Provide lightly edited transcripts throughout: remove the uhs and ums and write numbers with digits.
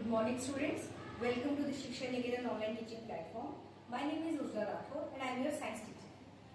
Good morning students. Welcome to the Shiksha Niketan online teaching platform. My name is Uzla Rathore and I am your science teacher.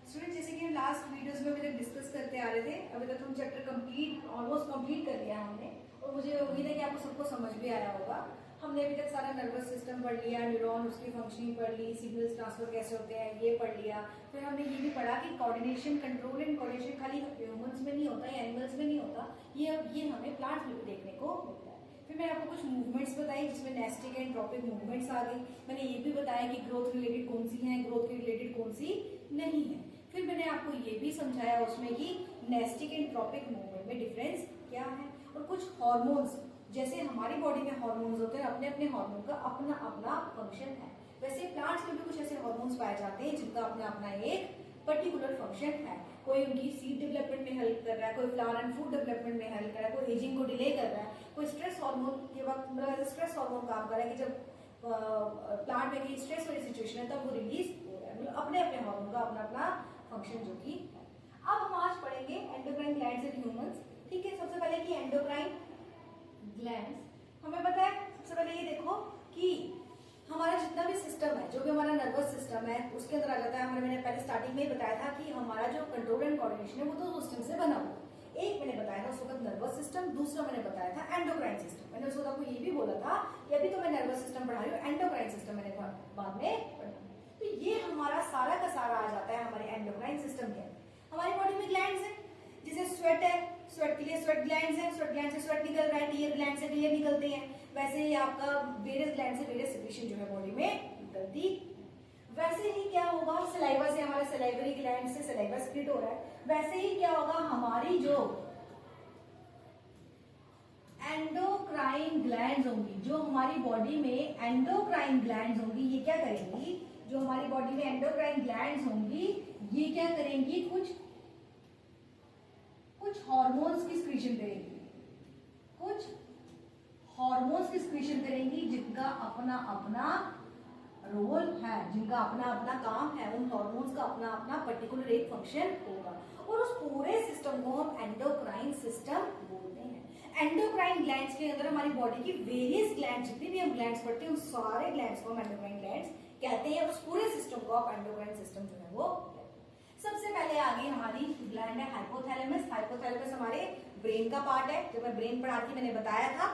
Students, जैसे कि हम last videos में अभी तक discuss करते आ रहे थे, अभी तक हम चैप्टर ऑलमोस्ट कंप्लीट कर लिया हमने और मुझे उम्मीद है कि आपको सबको समझ भी आया होगा। हमने अभी तक सारा नर्वस सिस्टम पढ़ लिया, न्यूरॉन उसकी फंक्शनिंग पढ़ ली, सिग्नल्स ट्रांसफर कैसे होते हैं ये पढ़ लिया। फिर हमने ये भी पढ़ा कि कोऑर्डिनेशन, कंट्रोल एंड कोऑर्डिनेशन खाली ह्यूमंस में नहीं होता या एनिमल्स में नहीं होता, ये हमें प्लांट्स में भी देखने को मिलता है। फिर मैंने आपको कुछ मूवमेंट्स बताई जिसमें नेस्टिक एंड ट्रॉपिक मूवमेंट्स आ गई। मैंने ये भी बताया कि ग्रोथ रिलेटेड कौन सी है, ग्रोथ के रिलेटेड कौन सी नहीं है। फिर मैंने आपको ये भी समझाया उसमें कि नेस्टिक एंड ट्रॉपिक मूवमेंट में डिफरेंस क्या है और कुछ हार्मोन्स, जैसे हमारी बॉडी में हार्मोन्स होते हैं, अपने अपने हार्मोन का अपना अपना फंक्शन है, वैसे प्लांट्स में भी कुछ ऐसे हार्मोन्स पाए जाते हैं जिनका अपना अपना एक पर्टिकुलर फंक्शन है। कोई उनकी सीड डेवलपमेंट में हेल्प कर रहा है, कोई फ्लावर एंड फ्रूट डेवलपमेंट में हेल्प कर रहा है, कोई एजिंग को डिले कर रहा है, कोई स्ट्रेस हार्मोन के वक्त मतलब स्ट्रेस हार्मोन काम कर रहा है कि जब प्लांट में कहीं स्ट्रेस वाली सिचुएशन है तब वो रिलीज हो रहा है। मतलब अपने अपने हार्मोन का अपना अपना फंक्शन जो कि है। अब हम आज पढ़ेंगे एंडोक्राइन ग्लैंड्स इन ह्यूमंस। ठीक है, सबसे पहले कि एंडोक्राइन ग्लैंड्स हमें पता है। सबसे पहले ये देखो कि हमारा जितना भी सिस्टम है, जो भी हमारा नर्वस सिस्टम है उसके अंदर आ जाता है। मैंने पहले स्टार्टिंग में ही बताया था कि हमारा जो कंट्रोल एंड कोऑर्डिनेशन है वो दो सिस्टम से बना हुआ। एक मैंने बताया था उस वक्त नर्वस सिस्टम, दूसरा मैंने बताया था एंडोक्राइन सिस्टम। मैंने उस वक्त आपको ये भी बोला था कि अभी तो मैं नर्वस सिस्टम पढ़ा रही हूँ, एंडोक्राइन सिस्टम मैंने बाद में पढ़ा। तो ये हमारा सारा का सारा आ जाता है हमारे एंडोक्राइन सिस्टम के अंदर। हमारी बॉडी में ग्लैंड्स है, जैसे स्वेट है, स्वेट के लिए स्वेट ग्लैंड्स है, स्वेट ग्लैंड से स्वेट निकल रहा है, टीयर ग्लैंड से टीयर निकलते हैं। वैसे ही आपका वेरियस ग्लैंड से वेरियस सिक्रीशन जो है बॉडी में निकलती। वैसे ही क्या होगा, सलाइवा से हमारे सलाइवरी ग्लैंड से सलाइवा स्क्रीट हो रहा है, वैसे ही क्या होगा हमारी जो एंडोक्राइन ग्लैंड्स होंगी, जो हमारी बॉडी में एंडोक्राइन ग्लैंड्स होंगी, ये क्या करेंगी, जो हमारी बॉडी में एंडोक्राइन ग्लैंड्स होंगी ये क्या करेंगी, कुछ हार्मोन्स की सिक्रीशन करेंगी, कुछ हार्मोन्स की सिक्रीशन करेंगी जिनका अपना अपना रोल है, जिनका अपना अपना काम है। उन हार्मोन्स का अपना अपना पर्टिकुलर एक फंक्शन होगा और उस पूरे सिस्टम को हम एंडोक्राइन सिस्टम बोलते हैं। एंडोक्राइन ग्लैंड्स के अंदर हमारी बॉडी की वेरियस ग्लैंड्स, जितनी भी हम ग्लैंड्स पढ़ते हैं उन सारे ग्लैंड्स को हम एंडोक्राइन ग्लैंड्स कहते हैं। उस पूरे सिस्टम को आप एंडोक्राइन सिस्टम जो है वो कहते हैं। सबसे पहले आ गई हमारी ग्लैंड है हाइपोथैलेमस। हाइपोथैलेमस हमारे ब्रेन का पार्ट है। जब मैं ब्रेन पढ़ाती मैंने बताया था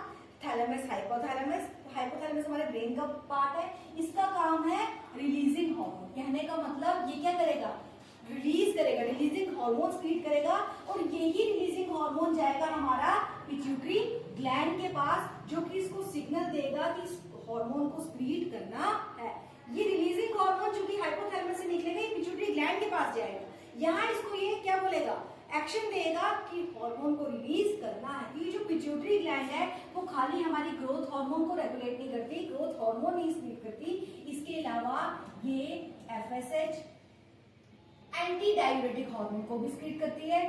थैलेमस हाइपोथैलेमस। हाइपोथैलेमस हमारे ब्रेन का पार्ट है। इसका काम है रिलीजिंग हार्मोन। कहने का मतलब ये क्या करेगा, रिलीज करेगा, रिलीजिंग हार्मोन क्रिएट करेगा और यही रिलीजिंग हार्मोन जाएगा हमारा पिट्यूटरी ग्लैंड के पास, जो कि इसको सिग्नल देगा कि इस हार्मोन को क्रिएट करना है। ये रिलीजिंग हार्मोन जो कि हाइपोथैलेमस से निकलेगा ये पिट्यूटरी ग्लैंड के पास जाएगा। यहाँ इसको ये क्या बोलेगा, एक्शन देगा कि हार्मोन को रिलीज करना है। ये जो पिट्यूटरी ग्लैंड है वो खाली हमारी ग्रोथ हार्मोन को रेगुलेट नहीं करती, ग्रोथ हार्मोन नहीं स्क्रीट करती, इसके अलावा ये एफएसएच एंटी डाययूरेटिक हार्मोन को भी स्क्रीट करती है,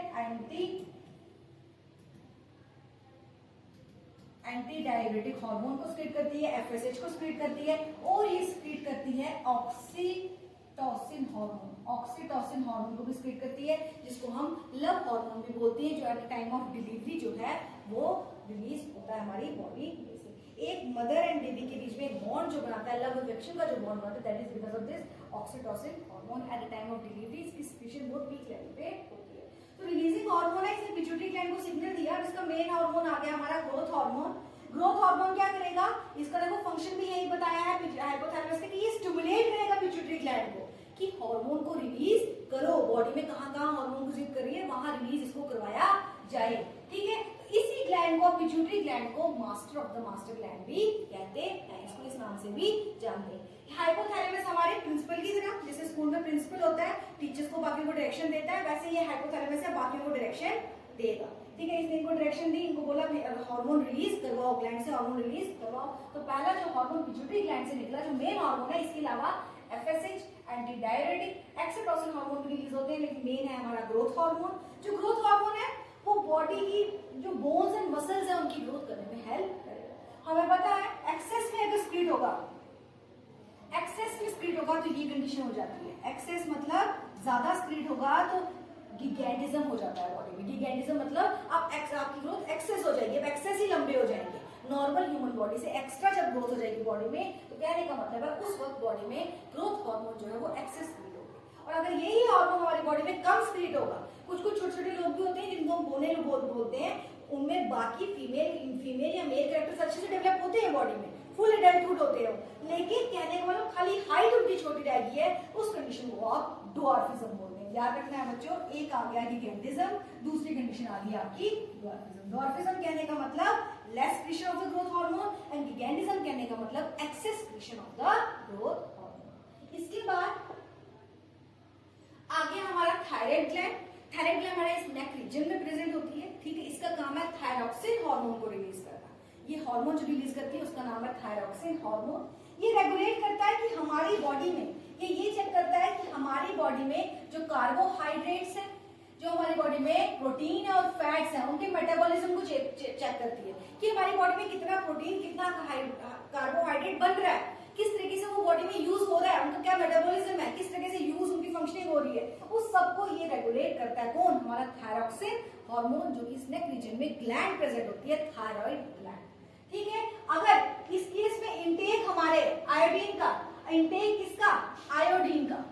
एंटी डाययूरेटिक हार्मोन को स्क्रीट करती है, एफएसएच को स्क्रीट करती है और ये स्क्रीट करती है ऑक्सीटोसिन हार्मोन। ऑक्सीटोसिन हार्मोन को भी स्क्रीट करती है, जिसको हम लव हार्मोन भी बोलते हैं, जो at the time of delivery जो है वो रिलीज होता है हमारी बॉडी में से। एक मदर एंड बेबी के बीच में एक बॉन्ड जो बनाता है, लव अफेक्शन का जो बॉन्ड बनता है, that is because of this oxytocin hormone. At the time of delivery इसकी सिक्रीशन बहुत पीक लेवल पे होती है। तो रिलीजिंग हार्मोन है, इसने पिट्यूटरी ग्लैंड को सिग्नल दिया। इसका मेन हार्मोन आ गया हमारा ग्रोथ हार्मोन। ग्रोथ हार्मोन क्या करेगा, इसका देखो फंक्शन भी यही बताया है हाइपोथैलेमस ने कि ये स्टिमुलेट करेगा पिट्यूटरी ग्लैंड को कि हार्मोन को रिलीज करो। बॉडी में कहां हार्मोन को जिद कर रही है वहां रिलीज इसको करवाया जाए। ठीक है, इसी ग्लैंड को, पिट्यूटरी ग्लैंड को master of the master gland भी कहते हैं, इसको इस नाम से भी जानते हैं। हाइपोथैलेमस हमारे प्रिंसिपल की तरह, जैसे स्कूल में प्रिंसिपल होता है, टीचर्स को बाकी को डायरेक्शन देता है, वैसे ये हाइपोथैलेमस है बाकी को डायरेक्शन देगा। ठीक है, इसने इनको डायरेक्शन दी, इनको बोला हार्मोन रिलीज करवाओ, ग्लैंड से हार्मोन रिलीज करवाओ। तो पहला जो हार्मोन पिट्यूटरी ग्लैंड से निकला, जो मेन हार्मोन है, इसके अलावा एफएसएच एंटी डाययूरेटिक एक्सीटोसिन हार्मोन भी रिलीज होते हैं, लेकिन मेन है हमारा ग्रोथ हार्मोन। जो ग्रोथ हार्मोन है वो बॉडी की जो बोन्स एंड मसल्स है उनकी ग्रोथ करने में हेल्प करेगा। हमें पता है एक्सेस में अगर स्क्रीट होगा, एक्सेस में स्क्रीट होगा तो ये कंडीशन हो जाती है। एक्सेस मतलब ज्यादा स्क्रीट होगा तो गिगैंटिज्म हो जाता है बॉडी में। गिगैंटिज्म मतलब आपकी ग्रोथ एक्सेस हो जाएगी, अब एक्सेस ही लंबे हो जाएंगे। नॉर्मल ह्यूमन बॉडी से एक्स्ट्रा जब ग्रोथ हो जाएगी बॉडी में, तो कहने का मतलब है उस वक्त बॉडी में ग्रोथ हार्मोन जो है वो एक्सेस स्पीड होगी। और अगर यही हार्मोन हमारी बॉडी में कम स्पीड होगा, कुछ कुछ छोटे छोटे लोग भी होते हैं जिनको हम बोने बोलते हैं, उनमें बाकी फीमेल या मेल कैरेक्टर्स अच्छे से डेवलप होते हैं बॉडी में, फुल एडल्टहुड होते हैं, लेकिन कहने का मतलब खाली हाइट उनकी छोटी रह गई है, उस कंडीशन को आप ड्वार्फिज्म बोलते हैं। याद रखना है बच्चों, एक आ गया गिगेंटिज्म, दूसरी कंडीशन आ गई आपकी ड्वार्फिज्म। ड्वार्फिज्म कहने का मतलब less excretion of the growth hormone and gigantism कहने का मतलब excess excretion of the growth hormone. इसके बाद आगे हमारा थायराइड ग्लैंड। थायराइड ग्लैंड हमारे इस नेक रीजन में प्रेजेंट होती है, ठीक है। इसका काम है थायरॉक्सिन हार्मोन को रिलीज करना। ये हार्मोन जो रिलीज करती है उसका नाम है थायरॉक्सिन हार्मोन। ये रेगुलेट करता है कि हमारी बॉडी में, ये चेक करता है कि हमारी बॉडी में जो कार्बोहाइड्रेट्स है, जो हमारी बॉडी में प्रोटीन और फैट्स हैं, उनके मेटाबॉलिज्म को चेक करती है कि हमारी बॉडी में कितना प्रोटीन, कितना कार्बोहाइड्रेट बन रहा है, किस तरीके से वो बॉडी में यूज हो रहा है, उनका क्या मेटाबॉलिज्म है, किस तरीके से यूज, उनकी फंक्शनिंग हो रही है, उस सबको ये रेगुलेट करता है कौन, हमारा थायरॉक्सिन हार्मोन, जो कि इस नेक रीजन में ग्लैंड प्रेजेंट होती है, थायराइड ग्लैंड, ठीक है। अगर इस केस में इंटेक हमारे आयोडीन का, इंटेक किसका, आयोडीन का,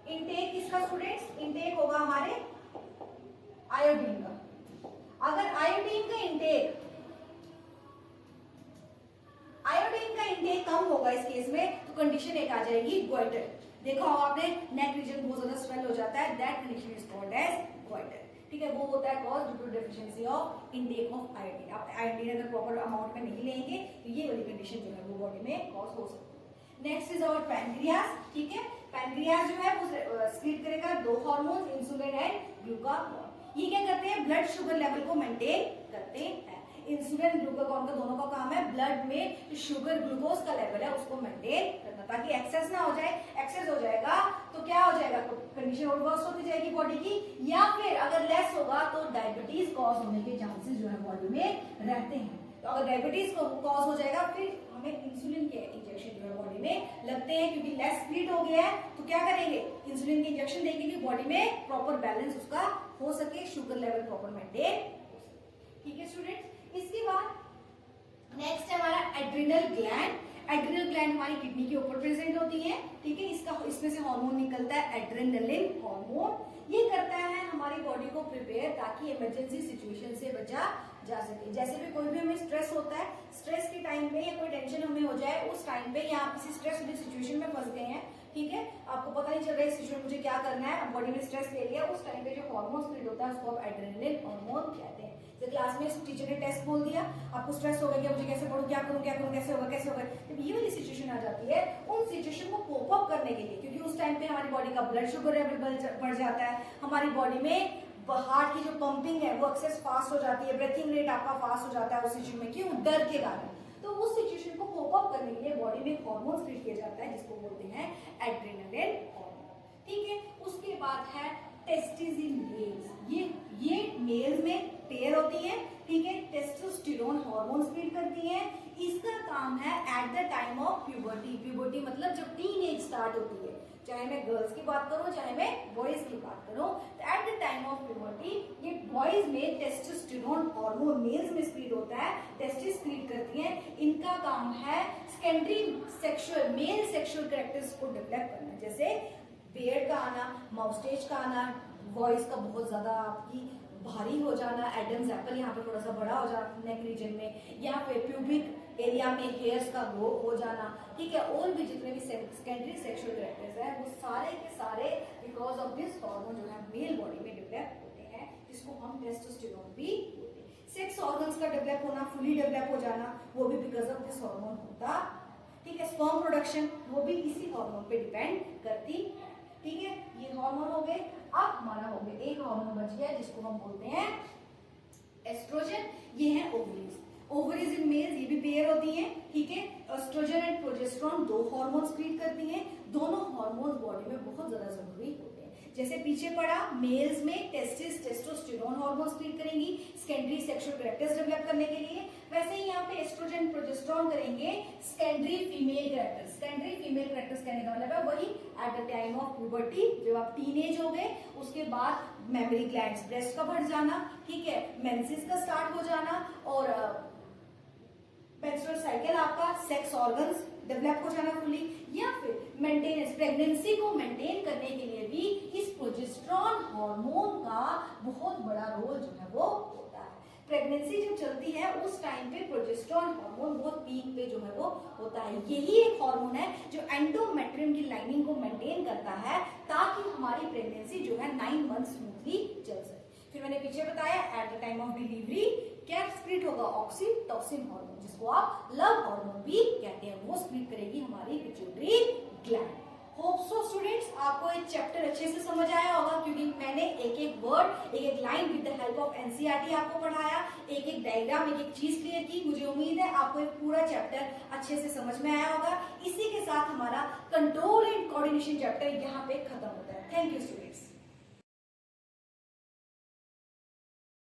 इंटेक किसका स्टूडेंट्स, इंटेक होगा हमारे आयोडीन का। अगर आयोडीन का इंटेक कम होगा इस केस में, तो कंडीशन एक आ जाएगी गोइटर। देखा होगा आपने, नेक रीजन बहुत ज्यादा स्वेल हो जाता है, that condition is called as goitre, ठीक है। वो होता है cause due to deficiency of intake of iodine. आप आयोडीन अगर प्रॉपर अमाउंट में नहीं लेंगे तो ये वाली कंडीशन जो है वो बॉडी में कॉज हो सकती है। नेक्स्ट इज आवर पैनक्रियास, ठीक है। पैनक्रियास जो है वो स्क्रीट करेगा दो हार्मोन, इंसुलिन एंड ग्लूकागॉन। ये क्या करते हैं, ब्लड शुगर लेवल को मेंटेन करते हैं। इंसुलिन ग्लूकागॉन का दोनों का काम है ब्लड में जो शुगर ग्लूकोज का लेवल है उसको मेंटेन करना, ताकि एक्सेस ना हो जाए। एक्सेस हो जाएगा तो क्या हो जाएगा, तो कंडीशन और वर्स होती जाएगी बॉडी की, या फिर अगर लेस होगा तो डायबिटीज कॉज होने के चांसेस जो है बॉडी में रहते हैं। तो अगर डायबिटीज को कॉज हो जाएगा फिर हमें इंसुलिन के इंजेक्शन जो है बॉडी में लगते हैं, क्योंकि लेस स्पीड हो गया है तो क्या करेंगे, इंसुलिन के इंजेक्शन देंगे कि बॉडी में प्रॉपर बैलेंस उसका हो सके, शुगर लेवल प्रॉपर मेंटेन हो सके, ठीक है स्टूडेंट्स। इसके बाद नेक्स्ट है हमारा एड्रिनल ग्लैंड। एड्रिनल ग्लैंड हमारी किडनी के ऊपर प्रेजेंट होती है, ठीक है। इसमें से हार्मोन निकलता है एड्रेनलिन हार्मोन। ये करता है हमारी बॉडी को प्रिपेयर ताकि इमरजेंसी सिचुएशन से बचा जा सके। जैसे भी कोई भी हमें स्ट्रेस होता है, स्ट्रेस के टाइम पे या कोई टेंशन हमें हो जाए, उस टाइम पे या आप किसी स्ट्रेस वाली सिचुएशन में फंस गए हैं, ठीक है, आपको पता नहीं चल रहा है इस सिचुएशन में मुझे क्या करना है, बॉडी में स्ट्रेस ले लिया, उस टाइम पे जो हार्मोन स्प्लिट होता है उसको आप एड्रेनलिन हार्मोन कहते हैं। जैसे क्लास में टीचर ने टेस्ट बोल दिया, आपको स्ट्रेस हो गया, मुझे कैसे पढ़ूं, क्या करूं, कैसे होगा। जब ये वाली सिचुएशन आ जाती है, उन सिचुएशन को कोप अप करने के लिए, क्योंकि उस टाइम पे हमारी बॉडी का ब्लड शुगर लेवल बढ़ जाता है, हमारी बॉडी में हार्ट की जो पंपिंग है वो एक्सेस फास्ट हो जाती है, ब्रीथिंग रेट आपका फास्ट हो जाता है उस सिचुएशन में, क्यों, डर के कारण। तो उस सिचुएशन को कोप अप करने के लिए बॉडी में एक हार्मोन स्प्लिट किया जाता है जिसको बोलते हैं एड्रेनलिन हार्मोन, ठीक है। उसके बाद है टेस्टिस इन मेल्स। ये मेल्स में पेयर होती है, ठीक है, टेस्टोस्टेरोन हार्मोन स्प्लिट करती है। इसका काम है at the time of puberty. Puberty मतलब जब टीनेज स्टार्ट होती है, चाहे मैं गर्ल्स की बात करूं चाहे मैं बॉयज की बात करूं, तो at the time of puberty ये बॉयज में टेस्टोस्टेरोन हार्मोन मेल्स में स्प्लिट होता है, टेस्टिस स्प्लिट करती हैं। इनका काम है secondary sexual male sexual characters को डेवलप करना, जैसे बियर्ड का आना, माउस्टेच का आना, वॉइस का बहुत ज्यादा आपकी भारी हो जाना, एडम्स एप्पल यहाँ पे थोड़ा सा बड़ा हो जाना नेक रीजन में, या फिर प्यूबिक एरिया में हेयर्स का ग्रो हो जाना, ठीक है। और भी जितने भी सेकेंडरी सेक्सुअल कैरेक्टर्स हैं वो सारे के सारे बिकॉज ऑफ दिस हार्मोन जो है मेल बॉडी में डेवलप होते हैं, जिसको हम टेस्टोस्टेरोन भी बोलते हैं। सेक्स ऑर्गन्स का डेवलप होना, फुली डेवलप हो जाना, वो भी बिकॉज ऑफ दिस हार्मोन होता, ठीक है। स्पर्म प्रोडक्शन वो भी इसी हार्मोन पे डिपेंड करती है, ठीक है। ये हार्मोन हो गए। अब हमारा हो गया एक हार्मोन बच गया जिसको हम बोलते हैं एस्ट्रोजन। ये है ओवरीज। ओवरीज इन मेल्स ये भी पेयर होती हैं, ठीक है। एस्ट्रोजन एंड प्रोजेस्टेरोन दो हार्मोन स्प्लिट करती हैं। दोनों हार्मोन्स बॉडी में बहुत ज्यादा जरूरी होते हैं। जैसे पीछे पढ़ा, मेल्स में टेस्टिस टेस्टोस्टेरोन हार्मोन स्क्रीन करेंगी सेकेंडरी सेक्सुअल कैरेक्टर्स डेवलप करने के लिए, वैसे ही यहाँ पे एस्ट्रोजन प्रोजेस्टेरोन करेंगे secondary female characters. Secondary female characters कहने का मतलब है वही at the time of puberty, जब आप टीनेज हो गए, उसके बाद मेमोरी ग्लैंड्स ब्रेस्ट का बढ़ जाना, ठीक है, मेंसेस का स्टार्ट हो जाना, और मेंस्ट्रुअल साइकिल आपका, सेक्स ऑर्गन्स डेवलप हो जाना फुली, या फिर मेंटेनेंस प्रेगनेंसी को मेंटेन करने के लिए भी इस प्रोजेस्टेरोन हार्मोन का बहुत बड़ा रोल जो है वो होता है। प्रेगनेंसी जब चलती है उस टाइम पे प्रोजेस्टेरोन हार्मोन बहुत पीक पे जो है वो होता है। यही एक हार्मोन है जो एंडोमेट्रियम की लाइनिंग को मेंटेन करता है ताकि हमारी प्रेगनेंसी जो है 9 मंथ स्मूथली चल सके। फिर मैंने पीछे बताया at the time of delivery क्या स्क्रीट होगा, ऑक्सीटोसिन हार्मोन, जिसको आप लव हार्मोन भी कहते हैं, वो स्क्रीट करेगी हमारी pituitary gland. Hope so students आपको ये चैप्टर अच्छे से समझ आया होगा, क्योंकि मैंने एक एक वर्ड, एक एक line with the help of NCERT आपको पढ़ाया, एक एक डायग्राम, एक एक चीज क्लियर की। मुझे उम्मीद है आपको एक पूरा चैप्टर अच्छे से समझ में आया होगा। इसी के साथ हमारा कंट्रोल एंड कोऑर्डिनेशन चैप्टर यहाँ पे खत्म होता है। Thank you student.